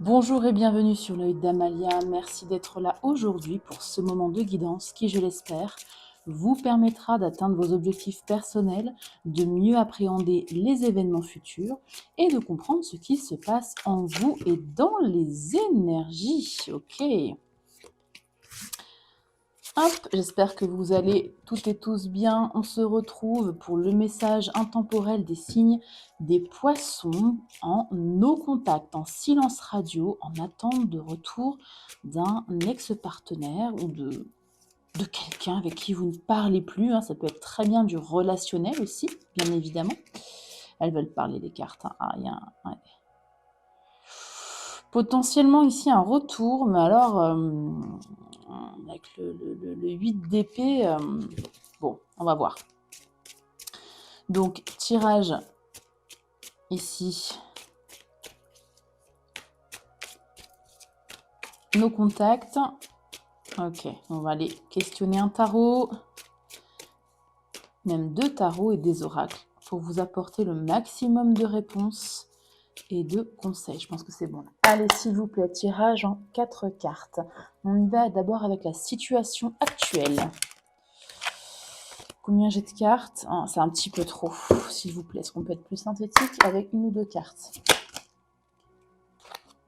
Bonjour et bienvenue sur l'œil d'Amalia. Merci d'être là aujourd'hui pour ce moment de guidance qui, je l'espère, vous permettra d'atteindre vos objectifs personnels, de mieux appréhender les événements futurs et de comprendre ce qui se passe en vous et dans les énergies. Ok. Hop, j'espère que vous allez toutes et tous bien. On se retrouve pour le message intemporel des signes des poissons en no contact, en silence radio, en attente de retour d'un ex-partenaire ou de quelqu'un avec qui vous ne parlez plus. Ça peut être très bien du relationnel aussi, bien évidemment. Elles veulent parler les cartes. Rien. Ouais. Potentiellement ici un retour, mais alors avec le 8 d'épée, bon, on va voir. Donc, tirage ici. Nos contacts. Ok, on va aller questionner un tarot. Même 2 tarots et des oracles pour vous apporter le maximum de réponses et de conseils. Je pense que c'est bon. Allez, s'il vous plaît, tirage en 4 cartes. On y va d'abord avec la situation actuelle. Combien j'ai de cartes? C'est un petit peu trop, s'il vous plaît. Est-ce qu'on peut être plus synthétique avec 1 ou 2 cartes?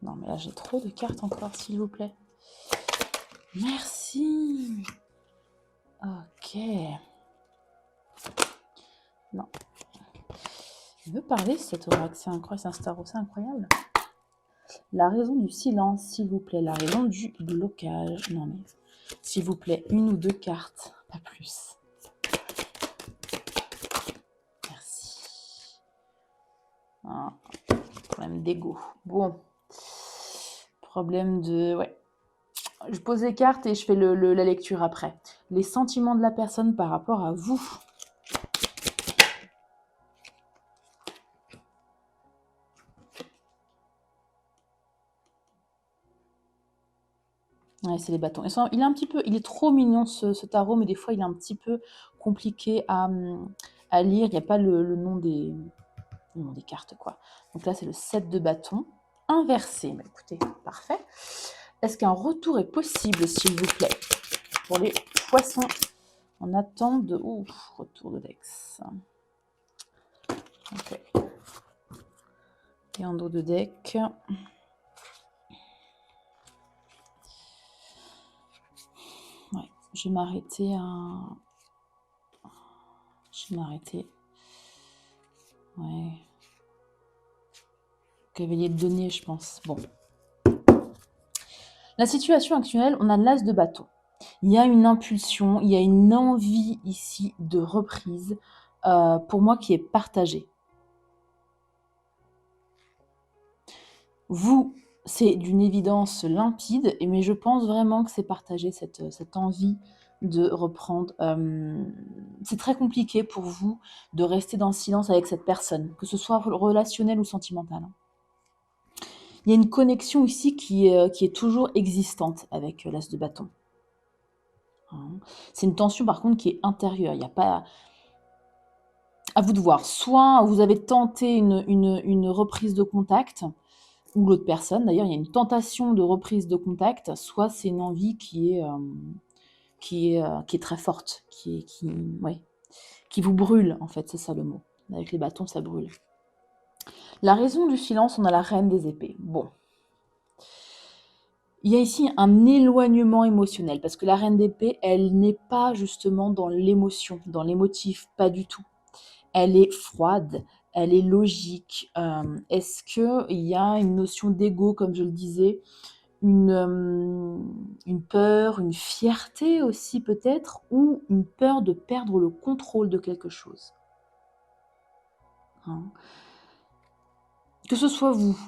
Non, mais là, j'ai trop de cartes encore, s'il vous plaît. Merci. Ok. Non. Il veut parler, cet oracle. C'est incroyable, c'est un star, c'est incroyable. La raison du silence, s'il vous plaît. La raison du blocage. Non, mais s'il vous plaît, 1 ou 2 cartes, pas plus. Merci. Problème d'ego. Bon. Problème de... Ouais. Je pose les cartes et je fais la lecture après. Les sentiments de la personne par rapport à vous. Ouais, c'est les bâtons. Il est un petit peu, il est trop mignon ce tarot, mais des fois il est un petit peu compliqué à lire. Il n'y a pas le nom des cartes, quoi. Donc là, c'est le 7 de bâton inversé. Mais écoutez, parfait. Est-ce qu'un retour est possible, s'il vous plaît, pour les poissons en attente de... Ouf, retour de Dex. Ok. Et en dos de deck... Ouais, je vais m'arrêter à... Je vais m'arrêter. Ouais. Cavalier de denier, je pense. Bon. La situation actuelle, on a l'as de bâton. Il y a une impulsion, il y a une envie ici de reprise, pour moi, qui est partagée. Vous, c'est d'une évidence limpide, mais je pense vraiment que c'est partagé, cette envie de reprendre. C'est très compliqué pour vous de rester dans le silence avec cette personne, que ce soit relationnel ou sentimental. Il y a une connexion ici qui est toujours existante avec l'as de bâton. C'est une tension par contre qui est intérieure. Il n'y a pas... À vous de voir. Soit vous avez tenté une reprise de contact, ou l'autre personne, d'ailleurs, il y a une tentation de reprise de contact, soit c'est une envie qui est très forte, qui vous brûle, en fait, c'est ça le mot. Avec les bâtons, ça brûle. La raison du silence, on a la reine des épées. Bon. Il y a ici un éloignement émotionnel, parce que la reine d'épée, elle n'est pas justement dans l'émotion, dans l'émotif, pas du tout. Elle est froide, elle est logique. Est-ce qu'il y a une notion d'ego, comme je le disais, une peur, une fierté aussi peut-être, ou une peur de perdre le contrôle de quelque chose? Que ce soit vous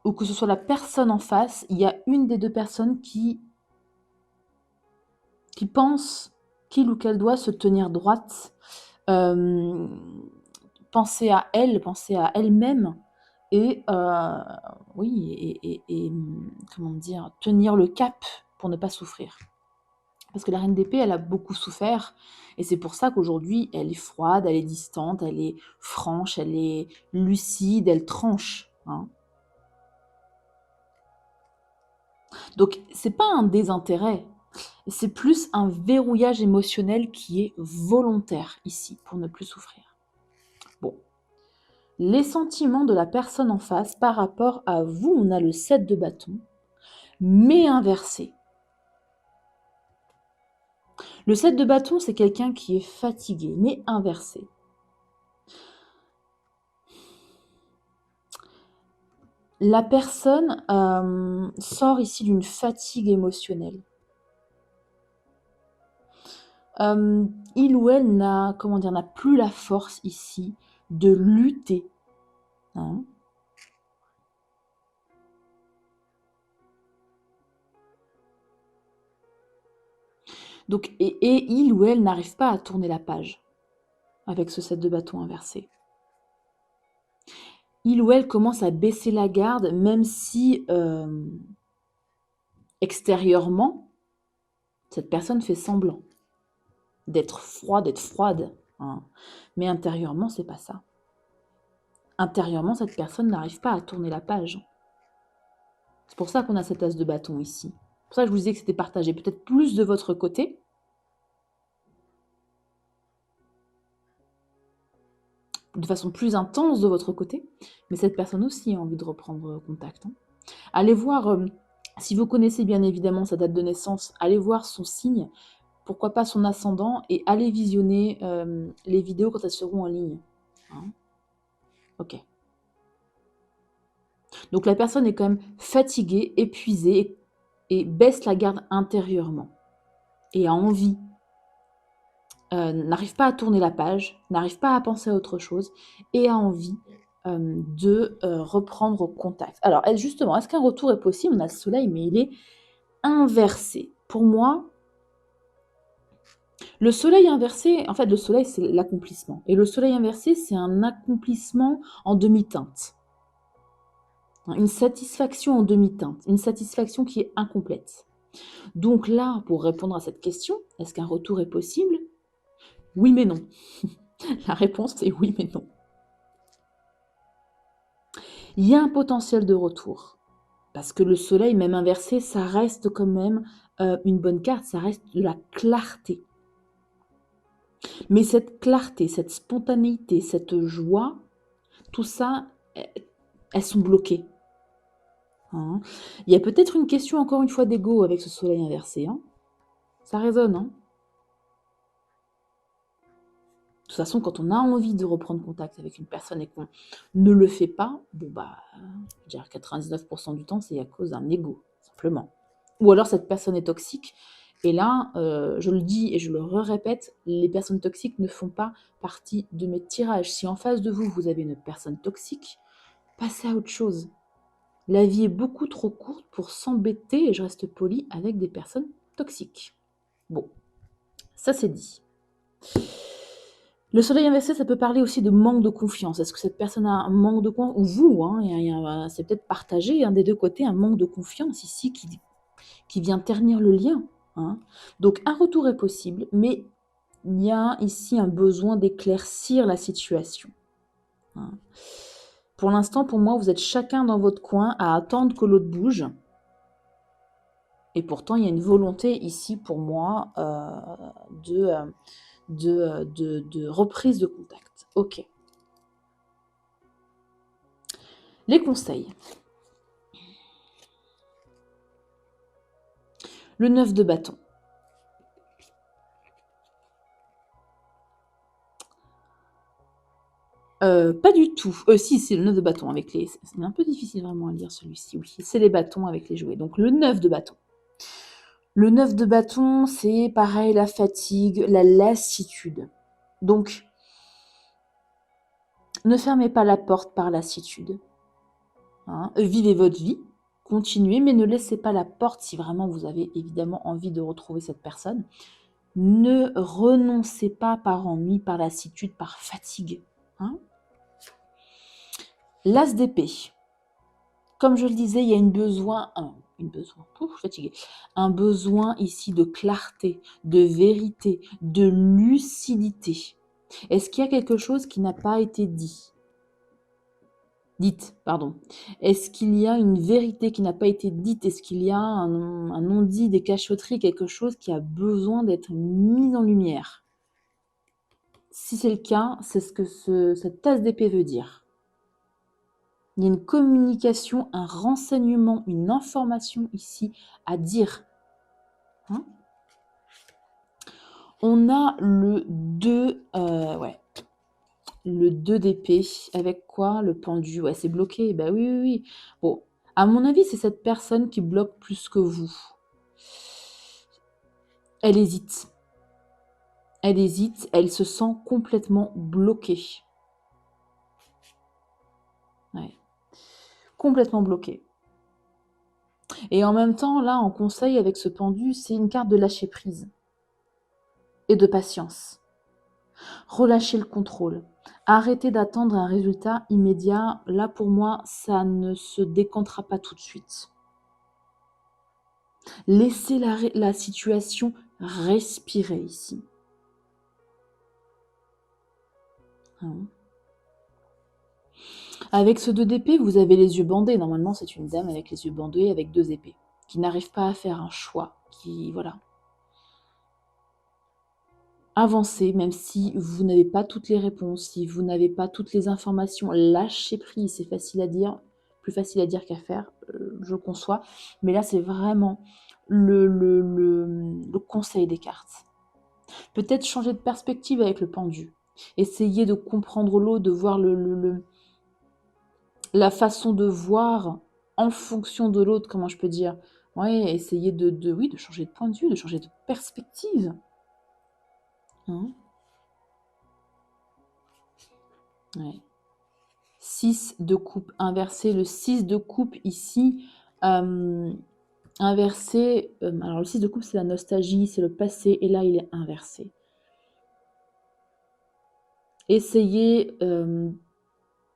ou que ce soit la personne en face, il y a une des 2 personnes qui pense qu'il ou qu'elle doit se tenir droite, penser à elle-même et oui et comment dire? Tenir le cap pour ne pas souffrir. Parce que la reine d'épée, elle a beaucoup souffert et c'est pour ça qu'aujourd'hui, elle est froide, elle est distante, elle est franche, elle est lucide, elle tranche, hein. Donc, c'est pas un désintérêt, c'est plus un verrouillage émotionnel qui est volontaire ici, pour ne plus souffrir. Bon. Les sentiments de la personne en face par rapport à vous, on a le 7 de bâton, mais inversé. Le 7 de bâton, c'est quelqu'un qui est fatigué, mais inversé. La personne sort ici d'une fatigue émotionnelle. Il ou elle n'a plus la force ici de lutter. Hein. Donc, et il ou elle n'arrive pas à tourner la page avec ce 7 de bâton inversé. Il ou elle commence à baisser la garde, même si extérieurement, cette personne fait semblant d'être froide, hein. Mais intérieurement, c'est pas ça. Intérieurement, cette personne n'arrive pas à tourner la page. C'est pour ça qu'on a cet as de bâton ici. C'est pour ça que je vous disais que c'était partagé peut-être plus de votre côté. De façon plus intense de votre côté. Mais cette personne aussi a envie de reprendre contact. Hein. Allez voir, si vous connaissez bien évidemment sa date de naissance, allez voir son signe, pourquoi pas son ascendant, et allez visionner les vidéos quand elles seront en ligne. Hein. Ok. Donc la personne est quand même fatiguée, épuisée, et baisse la garde intérieurement. Et a envie, n'arrive pas à tourner la page, n'arrive pas à penser à autre chose, et a envie de reprendre contact. Alors, justement, est-ce qu'un retour est possible? On a le soleil, mais il est inversé. Pour moi, le soleil inversé, en fait, le soleil, c'est l'accomplissement. Et le soleil inversé, c'est un accomplissement en demi-teinte. Une satisfaction en demi-teinte, une satisfaction qui est incomplète. Donc là, pour répondre à cette question, est-ce qu'un retour est possible? Oui, mais non. La réponse est oui, mais non. Il y a un potentiel de retour. Parce que le soleil, même inversé, ça reste quand même une bonne carte, ça reste de la clarté. Mais cette clarté, cette spontanéité, cette joie, tout ça, elles sont bloquées. Hein. Il y a peut-être une question, encore une fois, d'ego avec ce soleil inversé. Hein. Ça résonne. Hein. De toute façon, quand on a envie de reprendre contact avec une personne et qu'on ne le fait pas, bon bah, je veux dire 99% du temps, c'est à cause d'un ego, simplement. Ou alors cette personne est toxique. Et là, je le dis et je le répète, les personnes toxiques ne font pas partie de mes tirages. Si en face de vous, vous avez une personne toxique, passez à autre chose. La vie est beaucoup trop courte pour s'embêter, et je reste polie, avec des personnes toxiques. Bon, ça c'est dit. Le soleil inversé, ça peut parler aussi de manque de confiance. Est-ce que cette personne a un manque de confiance? Ou vous, hein, c'est peut-être partagé des deux côtés, un manque de confiance ici qui vient ternir le lien. Hein. Donc un retour est possible, mais il y a ici un besoin d'éclaircir la situation. Hein. Pour l'instant, pour moi, vous êtes chacun dans votre coin à attendre que l'autre bouge. Et pourtant, il y a une volonté ici pour moi de reprise de contact. Ok. Les conseils. Le 9 de bâton. Pas du tout. Si, c'est le 9 de bâton avec les... C'est un peu difficile vraiment à lire celui-ci. Oui, c'est les bâtons avec les jouets. Donc le 9 de bâton. Le 9 de bâton, c'est pareil, la fatigue, la lassitude. Donc, ne fermez pas la porte par lassitude. Hein. Vivez votre vie, continuez, mais ne laissez pas la porte si vraiment vous avez évidemment envie de retrouver cette personne. Ne renoncez pas par ennui, par lassitude, par fatigue. Hein. L'as d'épée. Comme je le disais, il y a un besoin ici de clarté, de vérité, de lucidité. Est-ce qu'il y a quelque chose qui n'a pas été dit? Dite, pardon. Est-ce qu'il y a une vérité qui n'a pas été dite? Est-ce qu'il y a un non-dit, des cachotteries, quelque chose qui a besoin d'être mis en lumière? Si c'est le cas, c'est ce que cette tasse d'épée veut dire. Il y a une communication, un renseignement, une information ici à dire. Hein? On a le 2, le 2 d'épée. Avec quoi? Le pendu. Ouais, c'est bloqué. Bah oui, oui, oui. Bon, à mon avis, c'est cette personne qui bloque plus que vous. Elle hésite. Elle hésite, elle se sent complètement bloquée. Ouais. Complètement bloquée. Et en même temps, là, en conseil avec ce pendu, c'est une carte de lâcher prise et de patience. Relâcher le contrôle. Arrêtez d'attendre un résultat immédiat. Là, pour moi, ça ne se décantera pas tout de suite. Laissez la situation respirer ici. Hein. Avec ce 2 d'épée, vous avez les yeux bandés. Normalement, c'est une dame avec les yeux bandés, avec 2 épées, qui n'arrive pas à faire un choix, qui, voilà. Avancez, même si vous n'avez pas toutes les réponses, si vous n'avez pas toutes les informations. Lâchez prise, c'est facile à dire, plus facile à dire qu'à faire, je conçois. Mais là, c'est vraiment le conseil des cartes. Peut-être changer de perspective avec le pendu. Essayez de comprendre l'autre, de voir la façon de voir en fonction de l'autre, comment je peux dire. Ouais, essayer oui, de changer de point de vue, de changer de perspective. Hein? Ouais. 6 de coupe inversé. Le 6 de coupe ici, inversé. Alors le 6 de coupe, c'est la nostalgie, c'est le passé, et là, il est inversé. Essayez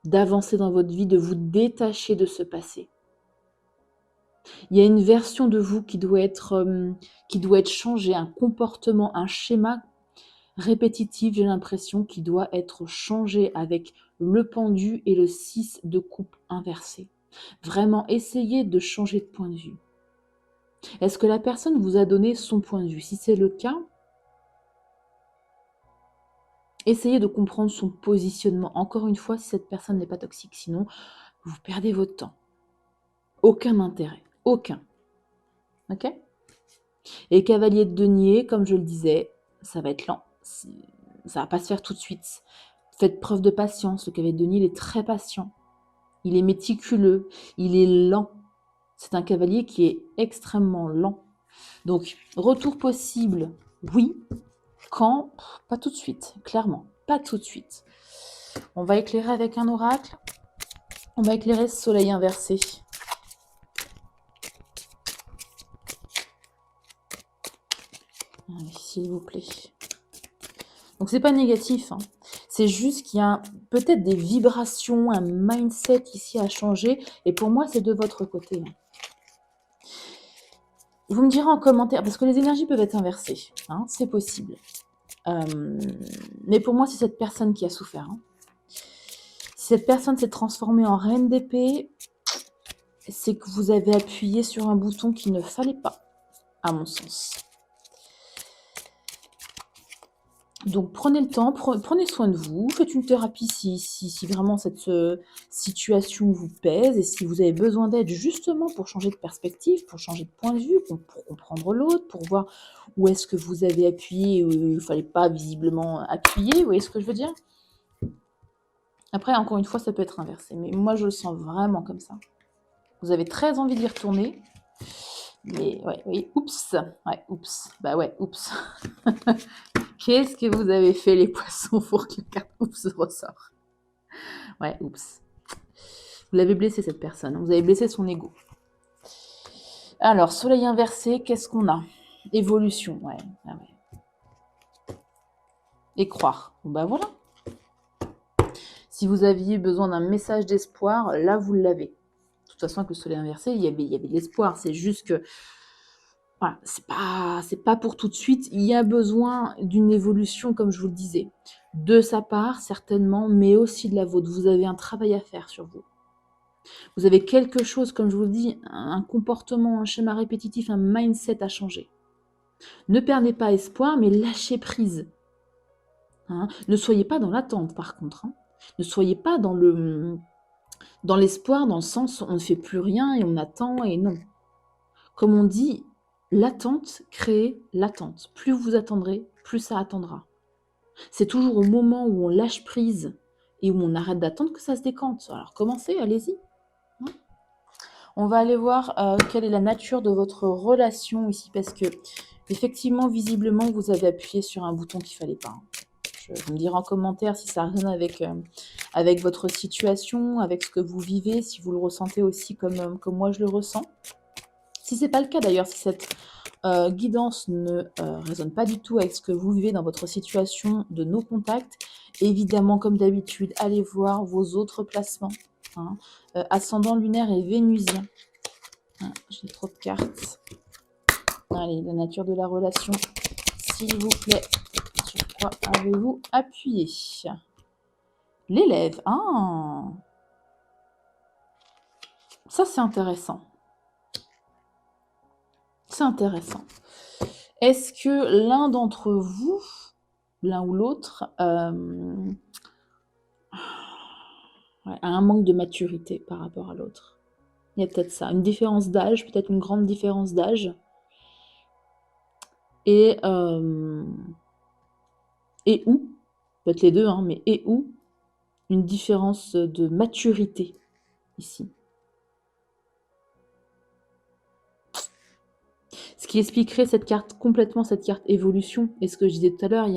d'avancer dans votre vie, de vous détacher de ce passé. Il y a une version de vous qui doit être changée, un comportement, un schéma répétitif, j'ai l'impression, qui doit être changé avec le pendu et le 6 de coupe inversé. Vraiment, essayez de changer de point de vue. Est-ce que la personne vous a donné son point de vue? Si c'est le cas, essayez de comprendre son positionnement. Encore une fois, si cette personne n'est pas toxique, sinon, vous perdez votre temps. Aucun intérêt. Aucun. Ok? Et cavalier de denier, comme je le disais, ça va être lent. Ça va pas se faire tout de suite. Faites preuve de patience. Le cavalier de denier, il est très patient. Il est méticuleux. Il est lent. C'est un cavalier qui est extrêmement lent. Donc, retour possible, oui. Quand? Pas tout de suite, clairement. Pas tout de suite. On va éclairer avec un oracle. On va éclairer ce soleil inversé. Allez, s'il vous plaît. Donc, c'est pas négatif. Hein. C'est juste qu'il y a peut-être des vibrations, un mindset ici à changer. Et pour moi, c'est de votre côté. Hein. Vous me direz en commentaire, parce que les énergies peuvent être inversées. Hein, c'est possible. Mais pour moi, c'est cette personne qui a souffert. Hein. Si cette personne s'est transformée en reine d'épée, c'est que vous avez appuyé sur un bouton qu'il ne fallait pas, à mon sens. Donc prenez le temps, prenez soin de vous, faites une thérapie si vraiment cette situation vous pèse et si vous avez besoin d'aide justement pour changer de perspective, pour changer de point de vue, pour comprendre l'autre, pour voir où est-ce que vous avez appuyé, où il ne fallait pas visiblement appuyer, vous voyez ce que je veux dire? Après, encore une fois, ça peut être inversé, mais moi je le sens vraiment comme ça. Vous avez très envie d'y retourner, mais ouais, oui, oups, ouais, oups, bah ouais, oups. Qu'est-ce que vous avez fait, les poissons, pour que la carte oups ressort? Ouais, oups. Vous l'avez blessé, cette personne. Vous avez blessé son ego. Alors, soleil inversé, qu'est-ce qu'on a? Évolution, ouais. Ah ouais. Et croire. Bon, bah voilà. Si vous aviez besoin d'un message d'espoir, là, vous l'avez. De toute façon, avec le soleil inversé, il y avait de l'espoir. C'est juste que voilà, c'est pas pour tout de suite. Il y a besoin d'une évolution, comme je vous le disais, de sa part certainement, mais aussi de la vôtre. Vous avez un travail à faire sur vous. Vous avez quelque chose, comme je vous le dis, un comportement, un schéma répétitif, un mindset à changer. Ne perdez pas espoir, mais lâchez prise. Hein. Ne soyez pas dans l'attente, par contre. Hein. Ne soyez pas dans l'espoir, dans le sens où on ne fait plus rien et on attend et non. Comme on dit, l'attente crée l'attente. Plus vous attendrez, plus ça attendra. C'est toujours au moment où on lâche prise et où on arrête d'attendre que ça se décante. Alors commencez, allez-y. Hein. On va aller voir quelle est la nature de votre relation ici, parce que effectivement, visiblement, vous avez appuyé sur un bouton qu'il ne fallait pas. Hein. Vous me direz en commentaire si ça résonne avec votre situation, avec ce que vous vivez, si vous le ressentez aussi comme moi je le ressens. Si ce n'est pas le cas d'ailleurs, si cette guidance ne résonne pas du tout avec ce que vous vivez dans votre situation de nos contacts, évidemment, comme d'habitude, allez voir vos autres placements. Hein, ascendant lunaire et vénusien. Hein, j'ai trop de cartes. Allez, la nature de la relation, s'il vous plaît. Sur quoi avez-vous appuyé? L'élève. Ah, ça c'est intéressant. C'est intéressant. Est-ce que l'un d'entre vous, l'un ou l'autre, a un manque de maturité par rapport à l'autre? Il y a peut-être ça, une différence d'âge, peut-être une grande différence d'âge. Et ou, peut-être les deux, hein, mais et ou, une différence de maturité ici. Ce qui expliquerait cette carte, complètement cette carte évolution. Et ce que je disais tout à l'heure, il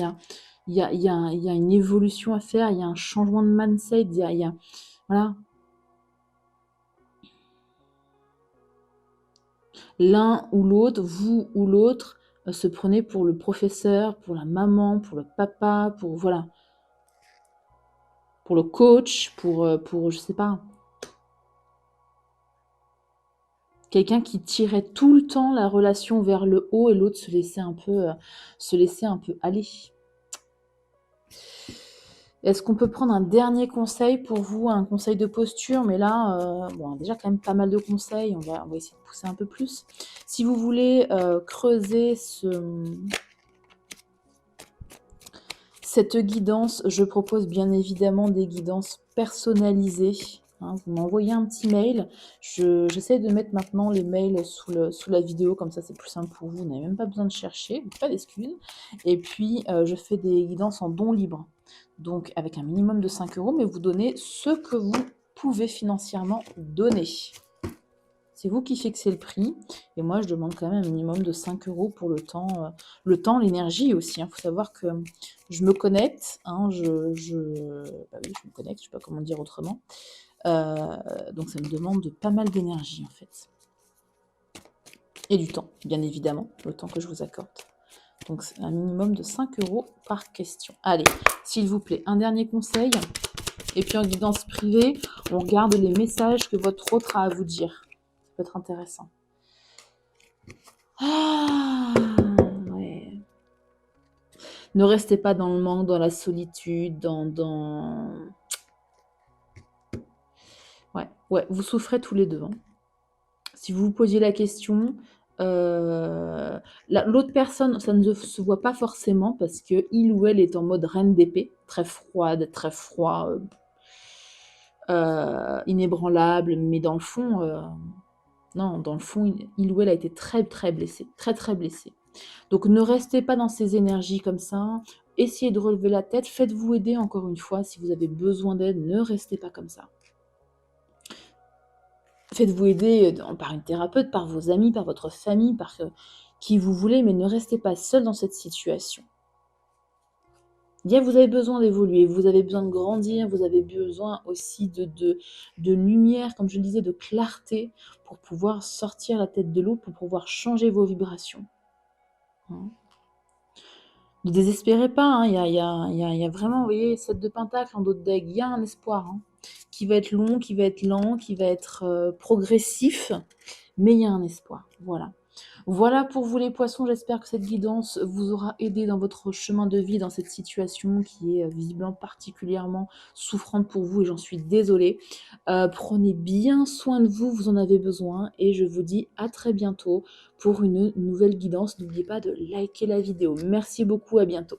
y a une évolution à faire, il y a un changement de mindset, il y a voilà. L'un ou l'autre, vous ou l'autre, se prenez pour le professeur, pour la maman, pour le papa, pour voilà. Pour le coach, pour je sais pas. Quelqu'un qui tirait tout le temps la relation vers le haut et l'autre se laissait un peu aller. Est-ce qu'on peut prendre un dernier conseil pour vous, un conseil de posture? Mais là, bon, déjà quand même pas mal de conseils, on va essayer de pousser un peu plus. Si vous voulez creuser cette guidance, je propose bien évidemment des guidances personnalisées. Hein, vous m'envoyez un petit mail. J'essaie de mettre maintenant les mails sous la vidéo, comme ça c'est plus simple pour vous. Vous n'avez même pas besoin de chercher, pas d'excuses. Et puis, je fais des guidances en don libre. Donc, avec un minimum de 5 €, mais vous donnez ce que vous pouvez financièrement donner. C'est vous qui fixez le prix. Et moi, je demande quand même un minimum de 5 € pour le temps, l'énergie aussi. Il faut savoir que je me connecte. Hein, bah oui, je me connecte, je ne sais pas comment dire autrement. Donc, ça me demande pas mal d'énergie, en fait. Et du temps, bien évidemment, le temps que je vous accorde. Donc, c'est un minimum de 5 € par question. Allez, s'il vous plaît, un dernier conseil. Et puis en guidance privée, on regarde les messages que votre autre a à vous dire. Ça peut être intéressant. Ah, ouais. Ne restez pas dans le manque, dans la solitude, Ouais, vous souffrez tous les deux. Hein. Si vous vous posiez la question, l'autre personne, ça ne se voit pas forcément parce que il ou elle est en mode reine d'épée, très froide, très froid, inébranlable, mais dans le fond, non, dans le fond, il ou elle a été très très blessé, très très blessé. Donc ne restez pas dans ces énergies comme ça, essayez de relever la tête, faites-vous aider encore une fois, si vous avez besoin d'aide, ne restez pas comme ça. Faites-vous aider par une thérapeute, par vos amis, par votre famille, par qui vous voulez, mais ne restez pas seul dans cette situation. Vous avez besoin d'évoluer, vous avez besoin de grandir, vous avez besoin aussi de lumière, comme je le disais, de clarté, pour pouvoir sortir la tête de l'eau, pour pouvoir changer vos vibrations. Hein. Ne désespérez pas, hein, il y a vraiment, vous voyez, 7 de pentacle en dos de deck, il y a un espoir, hein, qui va être long, qui va être lent, qui va être progressif, mais il y a un espoir, voilà. Voilà pour vous les poissons, j'espère que cette guidance vous aura aidé dans votre chemin de vie, dans cette situation qui est visiblement particulièrement souffrante pour vous et j'en suis désolée. Prenez bien soin de vous, vous en avez besoin et je vous dis à très bientôt pour une nouvelle guidance. N'oubliez pas de liker la vidéo. Merci beaucoup, à bientôt.